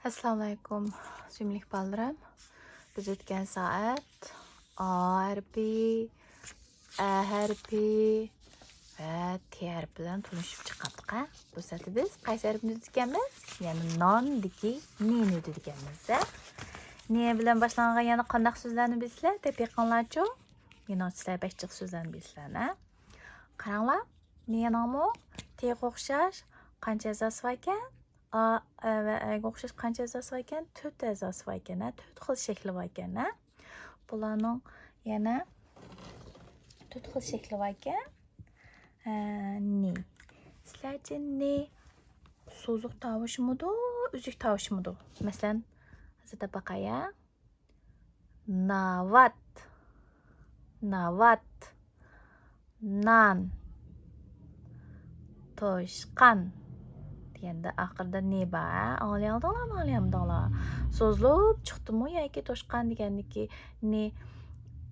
Assalomu alaykum, suyimli bolalarım. Biz o'tgan soat A harfi, A harfi va T harfi bilan tanishib chiqdik. Bu safar biz qaysi harfni o'tganmiz? Ya'ni nondagi neni o'tganmiz. Ne bilan boshlangan yana qanday so'zlarni bilasizlar? Deb yaqinlarchi? Meni sizlar bachchiq so'zlarni bilasizlar. Qaranglar. Ne nomi? T'ga o'xshash qancha azosi bor ekan? A va A'ga o'xshash qancha azosi bor ekan? 4 azosi bor ekan, 4 xil shakli bor ekan. Bularning yana 4 xil shakli bor ekan. Ne. Sizlarcha ne so'ziq tovushmidi, uzuk tovushmidi? Masalan, hozirda baqaya. Navat. Navat. Nan. Toshqan. Deganda oxirida ne bor? Anglayapsizlarmi? So'zlab chiqdimi yoki toshqan degandiki ne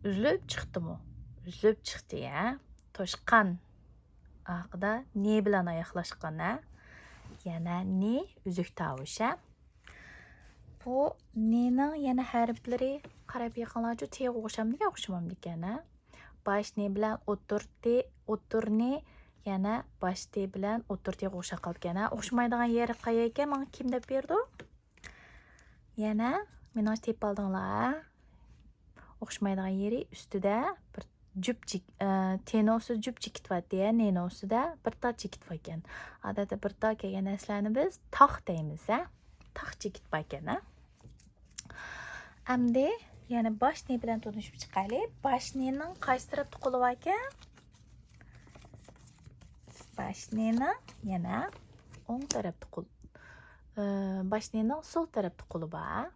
uzilib chiqdimi? Uzilib chiqdi, ya. Toshqan. Oxirida ne bilan oyoqlashgan, yana ne uzuk tovush. Bu nening yana harflari qarab yaqinlarcha T'ga o'xshamdiki, o'xshamamdi ekan. Bosh ne bilan o'tir ne yana bosh T bilan o'tir T'ga o'xshab qolgan. O'xshamaydigan yeri qayerga ekan? Menga kim deb berdi? Yana meni tepib oldinglar. O'xshamaydigan yeri ustida bir jupchik, T'ning ustida jupchik ketyapti, nening ustida bir tog' chekitib ekan. Odatda bir tog' kelgan narsalarni biz tog' deymiz, tog' chekitib ekan. Endi yana bosh ne bilan tanishib chiqaylik. Bosh nening qaysi tarafda qo'li bor ekan? Bosh nening yana o'ng tarafda qo'l. Bosh nening so'l tarafda qo'li bor.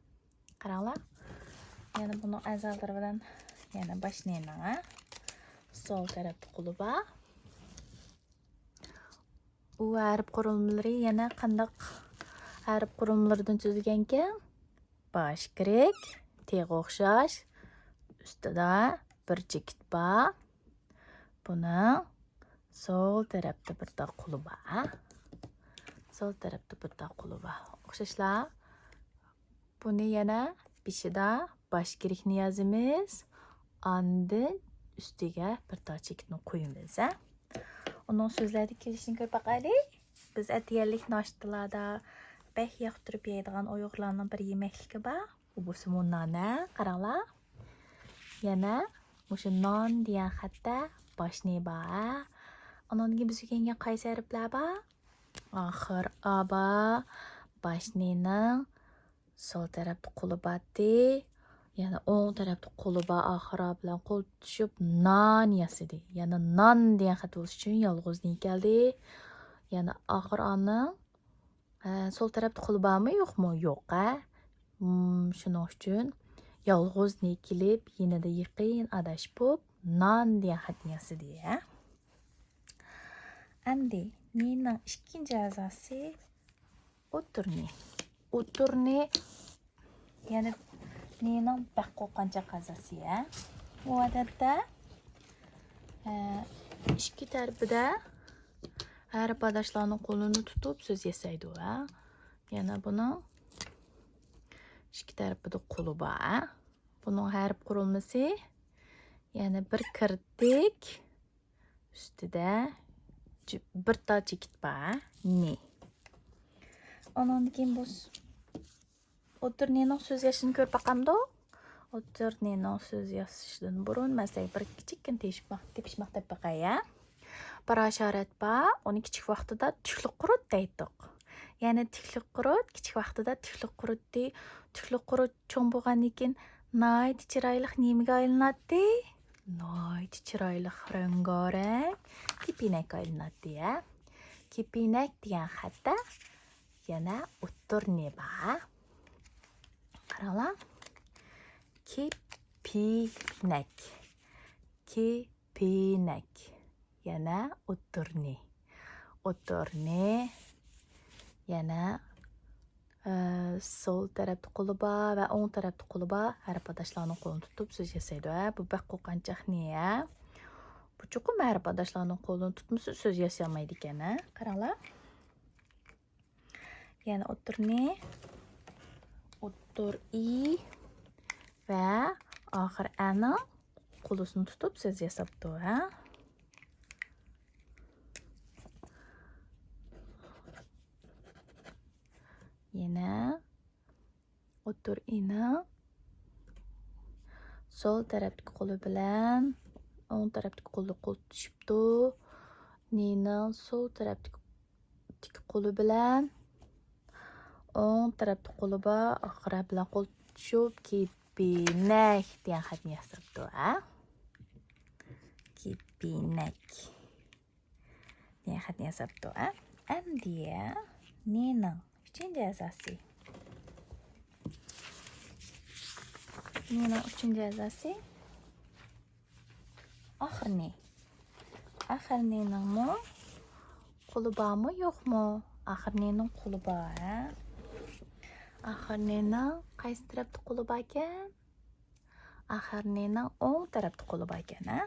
Qaranglar. Yana buni a'zolari bilan yana bosh nening so'l tarafda qo'li bor. U harf qurilmalari yana qanday harf qurilmalaridan tuzilgan ekan? Bosh kirek, T'ga o'xshash, ustida bir chekit bor. Buni so'l tarafda bir tog' qo'li bor. So'l tarafda bir tog' qo'li bor. O'xshashlar. Buni yana beshida bosh kerakni yozamiz. Andin ustiga bir tog' chekitni qo'yamiz. Uning so'zlariga kelishini ko'rib baqaylik. Biz ataylik noshtalarda beh yoqtirib yeydigan oyoqlarning bir yemakligi bor. Bu bo'lsa non. Qaranglar. Yana o'sha non degan xatda bosh ne bor. Ononga biz kelgan qaysi harflar bor? Oxir A bor. Bosh nening so'l tarafda qo'li bor. Yana o'ng tarafda qo'li bor. Oxir A bilan qo'l tushib non yasidi. Yana non degan xat bo'lish uchun yolg'iz ne keldi. Yana oxir A'ning so'l tarafda qo'li bormi, yo'qmi? Yo'q, shuning uchun yolg'iz ne kelib, yanada yaqin adashib bo'lib, non degan xatni yasidi. Endi nening ikkinchi a'zosi o'tirni. O'tirni yana nening baqqo qancha a'zosi, Bu odatda ikki tarafida harf adashlarning qo'lini tutib so'z yasaydi, Yana buni ikki tarafida qo'li bor. Buning harf qurilmasi yana bir kirdik. Ustida bir tog' chekit bor, ne. Ondan keyin biz o'tir nening so'z yozishini ko'rib baqamdi. O'tir nening so'z yozishdan burun masalan bir kichikkin tepishmoq deb baqay, Bir ashorat bor. Uni kichik vaqtida tukli qurut deydik. Ya'ni tukli qurut kichik vaqtida tukli qurutdi. Tukli qurut cho'ng bo'lgandan keyin nihoyat chiroyli nemaga aylanadi? Nihoyat chiroyli rangorang kepinak aylanadi, Kepinak degan xatda yana o'tir ne bor? Qaranglar. Kepinak. Kepinak. Yana o'tirni. O'tirni yana so'l tarafda qo'li bor va o'ng tarafda qo'li bor. Harf adashlarning qo'lini tutib so'z yasaydi. Bu baqqo qanchaqni, Bu chuqur harf adashlarning qo'lini tutmasa so'z yasay olmaydi ekan, Qaranglar. Yana o'tirni o'ttir i va oxir a'ning qo'lisini tutib so'z yasabdi, ha? Yana o'ttir i'ni sol tarafdagi qo'li bilan o'ng tarafdagi qo'lni qo'l tutishibdi. Nining sol tarafdagi qo'li bilan o'ng tarafdagi qo'li bor oxir bilan qo'l tutishib kepinak degan xatni yasabdi, ha? Kepinak degan xatni yasabdi, ha? Endi nining uchinchi a'zosi. Nining uchinchi a'zosi oxirni. Axir niningmi qo'li bormi, yo'qmi? Axir nining qo'li bor, ha? Axir nining qaysi tarafda qo'li bor ekan? Axir nining o'ng tarafda qo'li bor ekan, ha?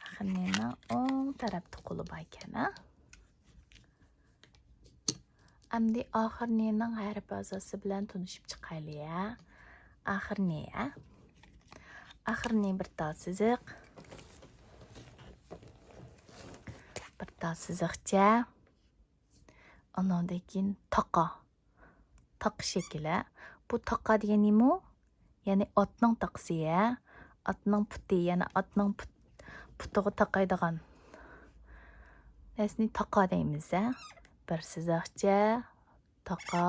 Axir nining o'ng tarafda qo'li bor ekan, ha? Endi oxir nining harf a'zosi bilan tanishib chiqaylik, ha? Axir ne, ha? Axirni bir tal siziq. Bir tal siziqcha. Ondan keyin taqa. Taq shekli. Bu taqa degani nima? Ya'ni otning taqsi, ha? Otning puti, ya'ni otning putiga taqaydigan. Nasni taqa deymiz, ha? Bir siziqcha, taqa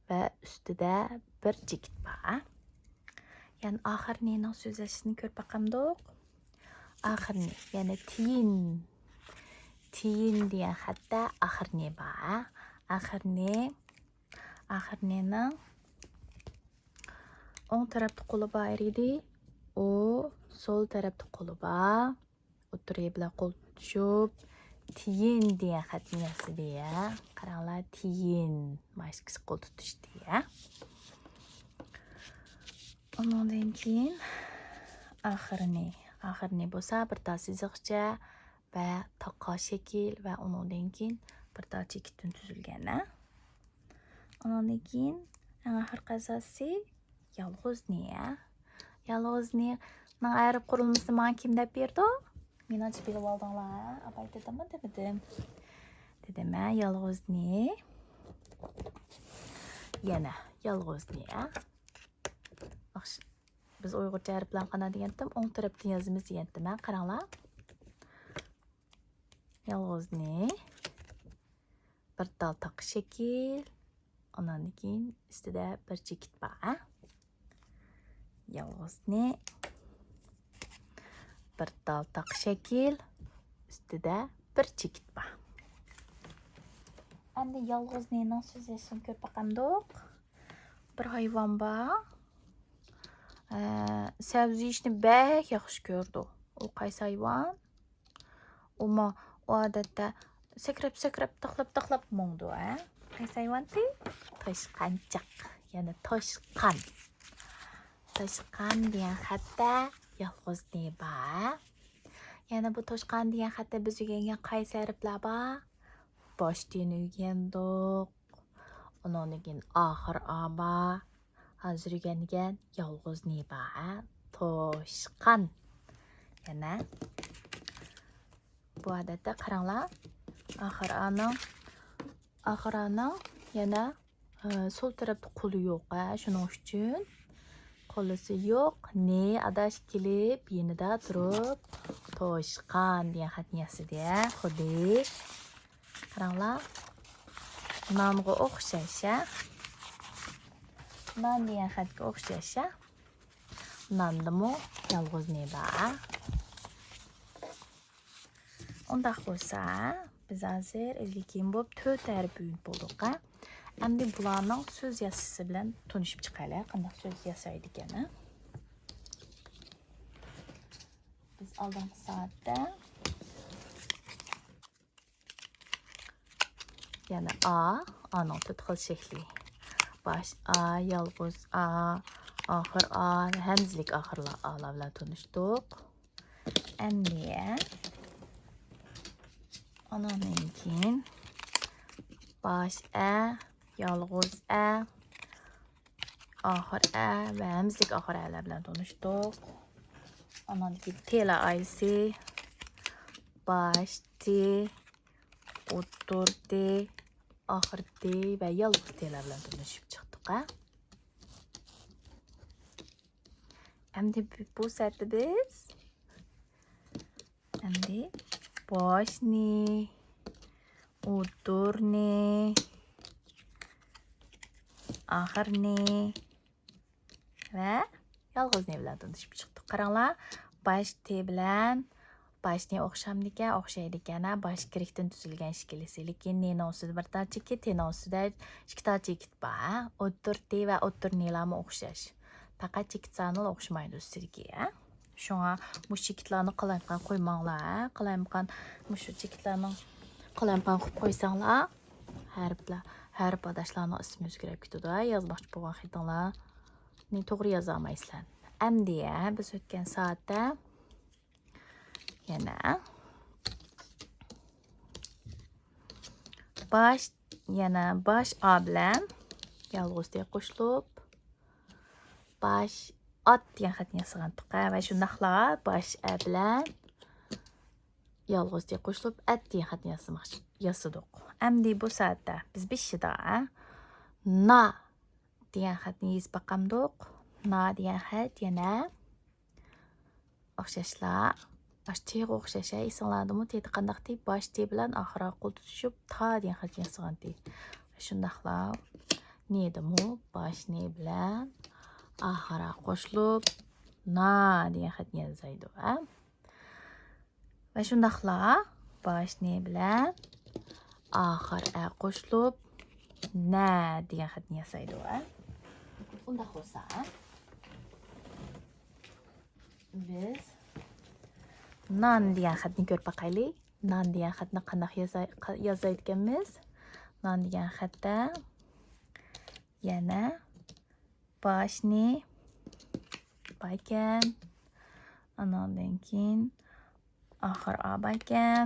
va ustida bir chekit bor. Yani axirning so'zlashishini ko'rib baqamdiq. Axirni, ya'ni tiyin. Tiyin degan xatda axirni bor. Axirning o'ng tarafda qo'li bor edi. U sol tarafda qo'li bor. O'tiriga bilan qo'l tutishib, tiyin degan xatni yasadi, ya. Qaranglar, tiyin. Mashqisi qo'l tutishdi, ya. Ondan keyin axirni bo'lsa bir tal siziqcha va taqa shekil va undan keyin bir tal chekitdan tuzilgan, ha? Ondan keyin eng oxirgi asosiy yolg'izning, ha? Yolg'izning ayirib qurilmasini menga kim deb berdi? Menimcha bilib oldinglar, ha? Apay dedimmi, dedim. Dedim, ha? Yolg'izning. Yana yolg'izning, ha? Biz Uyg'urcha harf bilan qana degandim, o'ng tarafdan yozamiz degandim, ha? Qaranglar. Yolg'izni bir tal taq shekil, ondan keyin ustida bir chekit bor, ha? Yolg'izni bir tal taq shekil, ustida bir chekit bor. Endi yolg'izning so'zlashini ko'rib baqamdiq. Bir hayvon bor. Sabzi yeyishni bek yaxshi ko'rdi. U qaysi hayvon? U odatda sakrab taxlab mongdi, ha? Qaysi hayvonti? Toshqanchaq, ya'ni toshqan. Toshqan degan xatda yolg'izning bor. Yana bu toshqan degan xatda biz o'rgangan qaysi harflar bor? Boshdan o'rgandik. Undan keyin oxir a bor. Hozir o'rgangan yolg'izning bor, ha? Toshqan. Yana bu odatda qaranglar. Oxir aning yana sol tarafda qo'li yo'q, ha? Shuning uchun qo'lisi yo'q. Ne adash kelib, yenida turib, toshqan degan xatni yasadi, ha? Xuddi qaranglar. Nonga o'xshash, ha? Non degan xatga o'xshash, ha? Nondimi yolg'izning bor. Undaq bo'lsa, biz hozir ilkin bo'lib 4 harf o'yin bo'ldik, ha? Endi bularning so'z yasasi bilan tanishib chiqaylik. Qanday so'z yasaydi ekan, ha? Biz oldingi soatda yana a'ning 4 xil shakli. Bosh a, yolg'iz a, oxir a, hamzalik oxirlar a'lar bilan tanishdik. Endi ondan keyin bosh a, yolg'iz a, ahir a ve hemizlik ahir a'lar bilan tanıştık. Anandaki tela ailesi baş T, o'ttir T, ahir T ve yalğız T'lar bilan tanışıp çıktık. Endi bu saatda biz endi boshni, o'ttirni, ahirni va yolg'izni bilan tanishib chiqdik. Qaranglar, bosh T bilan boshni o'xshamdi ekan, o'xshaydi ekan. Bosh kirikdan tuzilgan shakllisi, lekin neni ustida bir ta chekit, teni ustida ikki ta chekit bor. O'ttir T va o'ttirnilarmi o'xshash. Faqat chekitlarni o'xshamaydi ustiga. Shunga bu chekitlarni qalamqan qo'ymanglar. Qalamqan shu chekitlarni qalamqan qilib qo'ysanglar, harf adashlarning ismi o'zgarib ketadi. Yozmoqchi bo'lgan xatinglar to'g'ri yoza olmaysizlar. Endi biz o'tgan soatda yana bosh A bilan yolg'izga qo'shilib bosh ot degan xatni yasagandik va shundaqlar bosh A bilan yolg'izga qo'shilib at degan xatni yasadik. Endi bu soatda biz beshida na degan xatni yozib baqamdik. Na degan xat yana o'xshashlar. Baş T'ga o'xshash, esinglardimi? T'da qandaq deb bosh T bilan oxiriga qo'l tutishib ta degan xat yasagan deb. Shundaqlar nedimi? Bosh ne bilan oxiriga qo'shilib na degan xatni yozaydi. Va shundaqlar bosh ne bilan oxiriga qo'shilib na degan xatni yasaydi. Unda bo'lsa biz nan degan xatni ko'rib baqaylik. Nan degan xatni qanday yozayotganmiz? Nan degan xatda yana boshni baykan, anandan keyin oxir A baykan,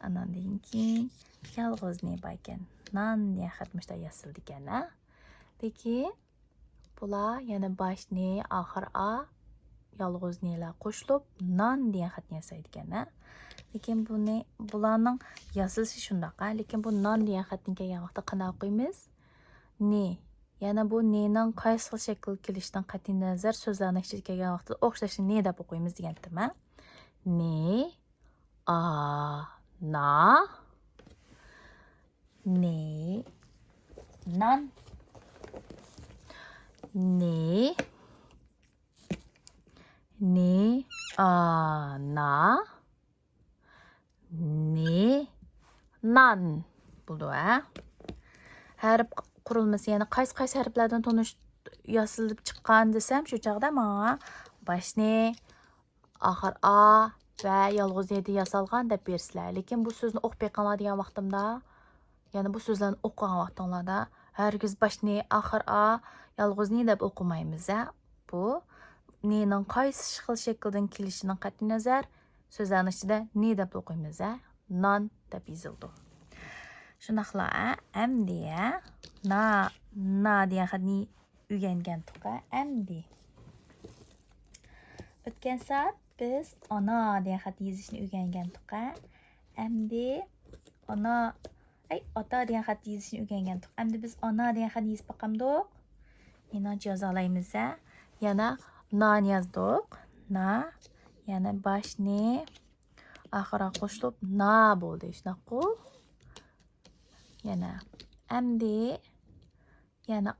anandan keyin yolg'izni baykan. Nan degan xat mushta yozildi ekan. Lekin bular yana boshni oxir A yolg'iznilar qo'shilib non degan xatni yasaydi ekan. Lekin bularning yozilishi shunaqa, lekin bu non degan xatni kelgan vaqtda qanday o'qiymiz? Ne. Yana bu nening qaysi xil shakl kelishidan qat'iy nazar so'zlarning ichiga kelgan vaqtda o'xshashini ne deb o'qiymiz degandim. Ne, a, na, ne, nan, ne, ne, a, na, ne, nan bo'ldi. Harf qurilmasi yana qaysi harflardan yosilib chiqqan desam, shu chaqda menga boshni, oxir A va yolg'izni yasalgan deb bersizlar. Lekin bu so'zni o'qib beqanlar degan vaqtimda, ya'ni bu so'zlarni o'qigan vaqtinglarda hargiz boshni, oxir A, yolg'izni deb o'qimaymiz. Bu nening qaysi xil shakldan kelishidan qat'iy nazar so'zlarning ichida ne deb o'qiymiz? Non deb yozildi. Shunaqlar, endi na degan xatni o'rgangandik. Endi o'tgan soat biz ona degan xatni yozishni o'rgangandik. Endi ota degan xatni yozishni o'rgangandik. Endi biz ona degan xatni yozib baqamdik. Menimcha yoza olamiz. Yana nan yozdik. Na yana boshni oxiriga qo'shilib na bo'ldi. Shunaqa. Yana endi yana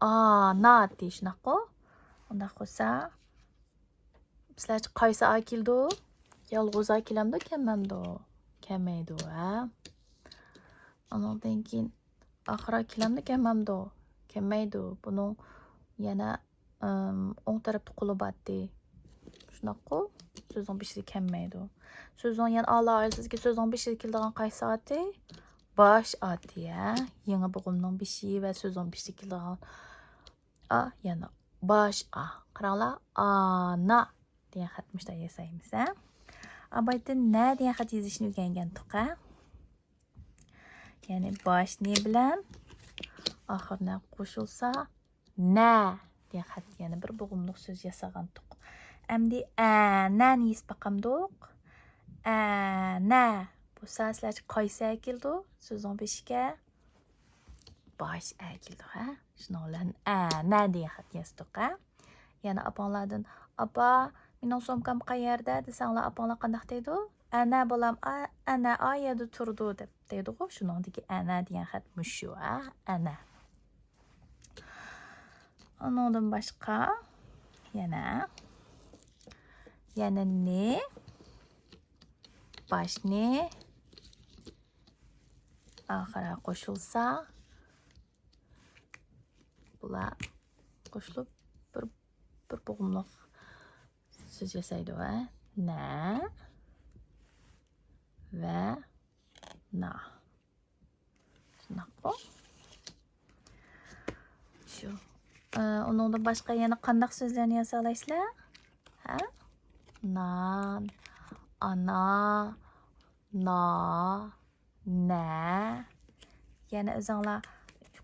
na deyishnaqa. Unda bo'lsa sizlar qaysi A keldi? Yolg'iz A kelamdi, kelmamdi? Kelmaydi. Undan keyin oxiriga kelamdi, kelmamdi? Kelmaydi. Buni yana o'ng tarafda qo'li batdi. Shunaqa. So'zning beshida kelmaydi. So'zning yana Alloh aylsizki so'zning beshida keladigan qaysi ati? Bosh ati. Yangi bo'g'imning beshi va so'zning beshida keladigan A yana bosh A. Qaranglar, ana degan xat mushta yasaymiz. Abayda na degan xat yozishni o'rgangandik. Ya'ni boshni bilan oxirni qo'shilsa Nä deyə xət, yəni bir boğumluq söz yasağandıq. Əmdi nəni yis baqamdıq. Nə bu səslər qaysı əkildi sözün beşikə? Baş əkildi, hə? Şunlarla nə deyə xət yazdıq, hə? Yəni apanlardan apa, mening somkam qayerdə desanglar apanlar qandaq deydi? Ana bolam, ana ayada turdu deb deydi-ku. Shuningdagi ana degan xat mushu, ha? Ana. Ondan boshqa yana ne boshni oxiri qo'shilsa bular qo'shilib bir bo'g'imliq so'z yasaydi, ha? Na va na. Shunaqmi? Shu. Uningdan boshqa yana qanday so'zlarni yoza olasizlar? Ha? Nan, ana, na, na. Yana o'zinglar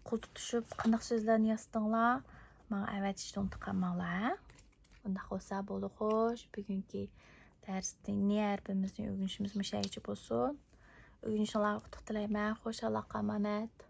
qo'l tutishib qanday so'zlarni yozdinglar? Menga avatishni unutmanglar. Bunda bo'lsa bo'ldi, xo'sh. Bugungi darsning harbimizning o'rganishimiz mushayichi bo'lsin. O'rganishinglarga utuq tilayman. Xo'sh, Allohga omonat.